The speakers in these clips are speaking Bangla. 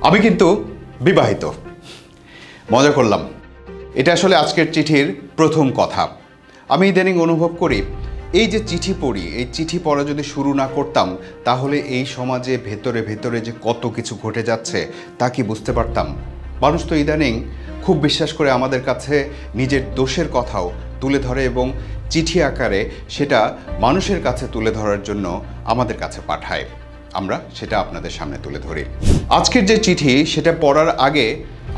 আমি কিন্তু বিবাহিত। মজা করলাম। এটা আসলে আজকের চিঠির প্রথম কথা। আমি ইদানিং অনুভব করি এই যে চিঠি পড়ি, এই চিঠি পড়া যদি শুরু না করতাম তাহলে এই সমাজে ভেতরে ভেতরে যে কত কিছু ঘটে যাচ্ছে তা কি বুঝতে পারতাম। মানুষ তো ইদানিং খুব বিশ্বাস করে আমাদের কাছে নিজের দোষের কথাও তুলে ধরে এবং চিঠি আকারে সেটা মানুষের কাছে তুলে ধরার জন্য আমাদের কাছে পাঠায়। আমরা সেটা আপনাদের সামনে তুলে ধরি। আজকের যে চিঠি সেটা পড়ার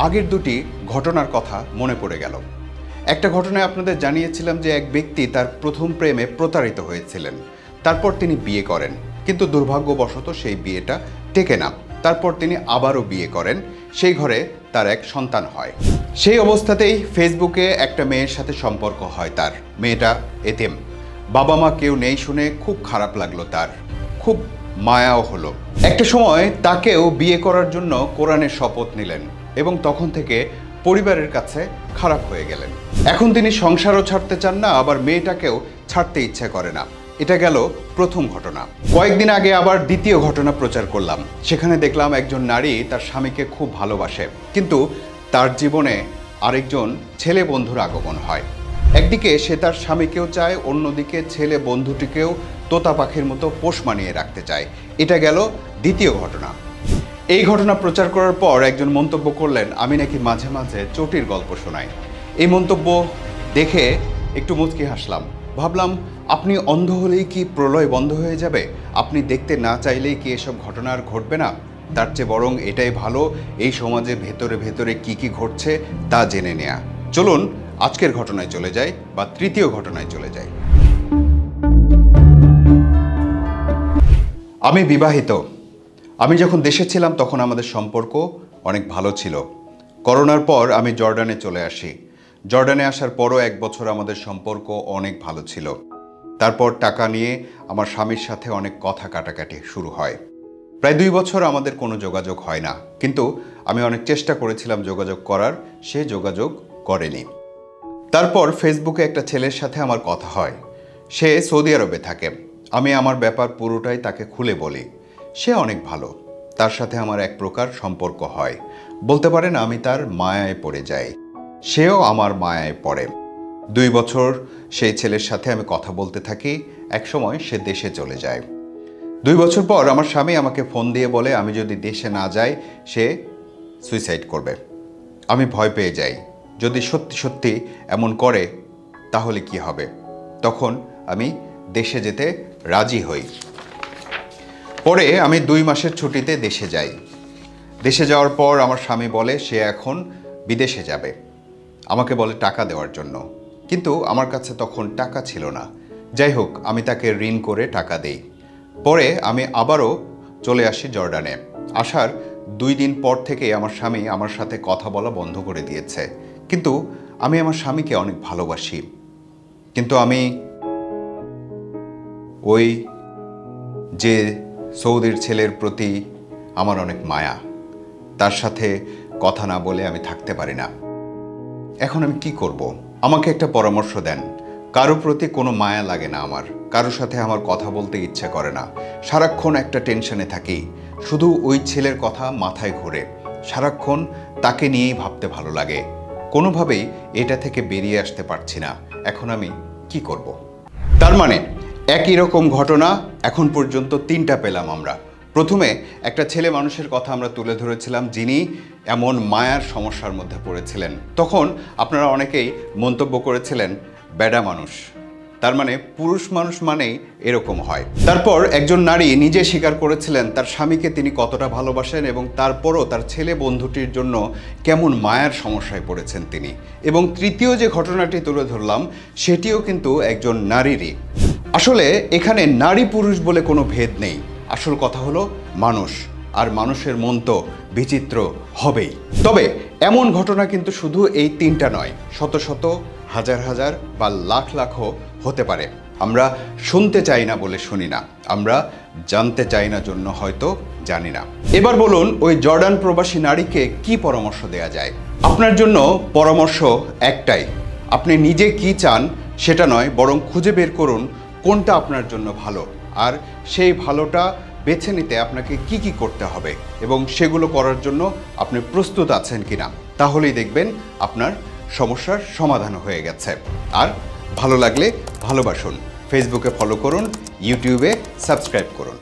আগের দুটি ঘটনার কথা মনে পড়ে গেল। একটা ঘটনায় আপনাদের জানিয়েছিলাম যে এক ব্যক্তি তার প্রথম প্রেমে প্রতারিত হয়েছিলেন। তারপর তিনি বিয়ে করেন, কিন্তু দুর্ভাগ্যবশত সেই বিয়েটা টেকে না। তারপর তিনি আবারও বিয়ে করেন, সেই ঘরে তার এক সন্তান হয়। সেই অবস্থাতেই ফেসবুকে একটা মেয়ের সাথে সম্পর্ক হয় তার। মেয়েটা এতিম, বাবা মা কেউ নেই শুনে খুব খারাপ লাগলো তার, খুব মায়াও হলো। একটা সময় তাকেও বিয়ে করার জন্য কোরআনের শপথ নিলেন এবং তখন থেকে পরিবারের কাছে খারাপ হয়ে গেলেন। এখন তিনি সংসারও ছাড়তে চান না, আবার মেয়েটাকেও ছাড়তে ইচ্ছে করে না। এটা গেল প্রথম ঘটনা। কয়েকদিন আগে আবার দ্বিতীয় ঘটনা প্রচার করলাম। সেখানে দেখলাম একজন নারী তার স্বামীকে খুব ভালোবাসে, কিন্তু তার জীবনে আরেকজন ছেলে বন্ধুর আগমন হয়। একদিকে সে তার স্বামীকেও চায়, অন্যদিকে ছেলে বন্ধুটিকেও তোতা পাখির মতো পোষ মানিয়ে রাখতে চায়। এটা গেল দ্বিতীয় ঘটনা। এই ঘটনা প্রচার করার পর একজন মন্তব্য করলেন, আমি নাকি মাঝে মাঝে চটির গল্প শোনাই। এই মন্তব্য দেখে একটু মুচকি হাসলাম। ভাবলাম, আপনি অন্ধ হলেই কি প্রলয় বন্ধ হয়ে যাবে? আপনি দেখতে না চাইলেই কি এসব ঘটনা আর ঘটবে না? তার চেয়ে বরং এটাই ভালো, এই সমাজে ভেতরে ভেতরে কি কি ঘটছে তা জেনে নেয়া। চলুন আজকের ঘটনায় চলে যাই, বা তৃতীয় ঘটনায় চলে যাই। আমি বিবাহিত। আমি যখন দেশে ছিলাম তখন আমাদের সম্পর্ক অনেক ভালো ছিল। করোনার পর আমি জর্ডানে চলে আসি। জর্ডানে আসার পরও 1 বছর আমাদের সম্পর্ক অনেক ভালো ছিল। তারপর টাকা নিয়ে আমার স্বামীর সাথে অনেক কথা কাটাকাটি শুরু হয়। প্রায় 2 বছর আমাদের কোনো যোগাযোগ হয় না, কিন্তু আমি অনেক চেষ্টা করেছিলাম যোগাযোগ করার, সে যোগাযোগ করেনি। তারপর ফেসবুকে একটা ছেলের সাথে আমার কথা হয়। সে সৌদি আরবে থাকে। আমি আমার ব্যাপার পুরোটাই তাকে খুলে বলি। সে অনেক ভালো, তার সাথে আমার এক প্রকার সম্পর্ক হয়। বলতে পারেন আমি তার মায়ায় পড়ে যাই, সেও আমার মায়ায় পড়ে। 2 বছর সেই ছেলের সাথে আমি কথা বলতে থাকি। এক সময় সে দেশে চলে যায়। 2 বছর পর আমার স্বামী আমাকে ফোন দিয়ে বলে আমি যদি দেশে না যাই সে সুইসাইড করবে। আমি ভয় পেয়ে যাই, যদি সত্যি সত্যি এমন করে তাহলে কি হবে। তখন আমি দেশে যেতে রাজি হই। পরে আমি 2 মাসের ছুটিতে দেশে যাই। দেশে যাওয়ার পর আমার স্বামী বলে সে এখন বিদেশে যাবে, আমাকে বলে টাকা দেওয়ার জন্য, কিন্তু আমার কাছে তখন টাকা ছিল না। যাই হোক, আমি তাকে ঋণ করে টাকা দেই। পরে আমি আবারও চলে আসি জর্ডানে। আসার 2 দিন পর থেকে আমার স্বামী আমার সাথে কথা বলা বন্ধ করে দিয়েছে। কিন্তু আমি আমার স্বামীকে অনেক ভালোবাসি, কিন্তু আমি ওই যে সৌদির ছেলের প্রতি আমার অনেক মায়া, তার সাথে কথা না বলে আমি থাকতে পারি না। এখন আমি কি করব? আমাকে একটা পরামর্শ দেন। কারো প্রতি কোনো মায়া লাগে না আমার, কারোর সাথে আমার কথা বলতে ইচ্ছে করে না। সারাক্ষণ একটা টেনশনে থাকি, শুধু ওই ছেলের কথা মাথায় ঘোরে। সারাক্ষণ তাকে নিয়েই ভাবতে ভালো লাগে। কোনোভাবেই এটা থেকে বেরিয়ে আসতে পারছি না। এখন আমি কি করব? তার মানে একই রকম ঘটনা এখন পর্যন্ত 3টা পেলাম আমরা। প্রথমে একটা ছেলে মানুষের কথা আমরা তুলে ধরেছিলাম যিনি এমন মায়ার সমস্যার মধ্যে পড়েছিলেন। তখন আপনারা অনেকেই মন্তব্য করেছিলেন বেডা মানুষ, তার মানে পুরুষ মানুষ মানেই এরকম হয়। তারপর একজন নারী নিজে স্বীকার করেছিলেন তার স্বামীকে তিনি কতটা ভালোবাসেন এবং তারপরও তার ছেলে বন্ধুটির জন্য কেমন মায়ার সমস্যায় পড়েছেন তিনি। এবং তৃতীয় যে ঘটনাটি তুলে ধরলাম সেটিও কিন্তু একজন নারীরই। আসলে এখানে নারী পুরুষ বলে কোনো ভেদ নেই। আসল কথা হলো মানুষ, আর মানুষের মন তো বিচিত্র হবেই। তবে এমন ঘটনা কিন্তু শুধু এই 3টা নয়, শত শত, হাজার হাজার বা লাখ লাখও হতে পারে। আমরা শুনতে চাই না বলে শুনি না, আমরা জানতে চাই না জন্য হয়তো জানি না। এবার বলুন ওই জর্ডান প্রবাসী নারীকে কি পরামর্শ দেয়া যায়? আপনার জন্য পরামর্শ একটাই, আপনি নিজে কি চান সেটা নয়, বরং খুঁজে বের করুন কোনটা আপনার জন্য ভালো, আর সেই ভালোটা বেছে নিতে আপনাকে কি কি করতে হবে এবং সেগুলো করার জন্য আপনি প্রস্তুত আছেন কিনা, তাহলেই দেখবেন আপনার সমস্যার সমাধান হয়ে গেছে। আর ভালো লাগলে ভালোবাসুন, ফেসবুকে ফলো করুন, ইউটিউবে সাবস্ক্রাইব করুন।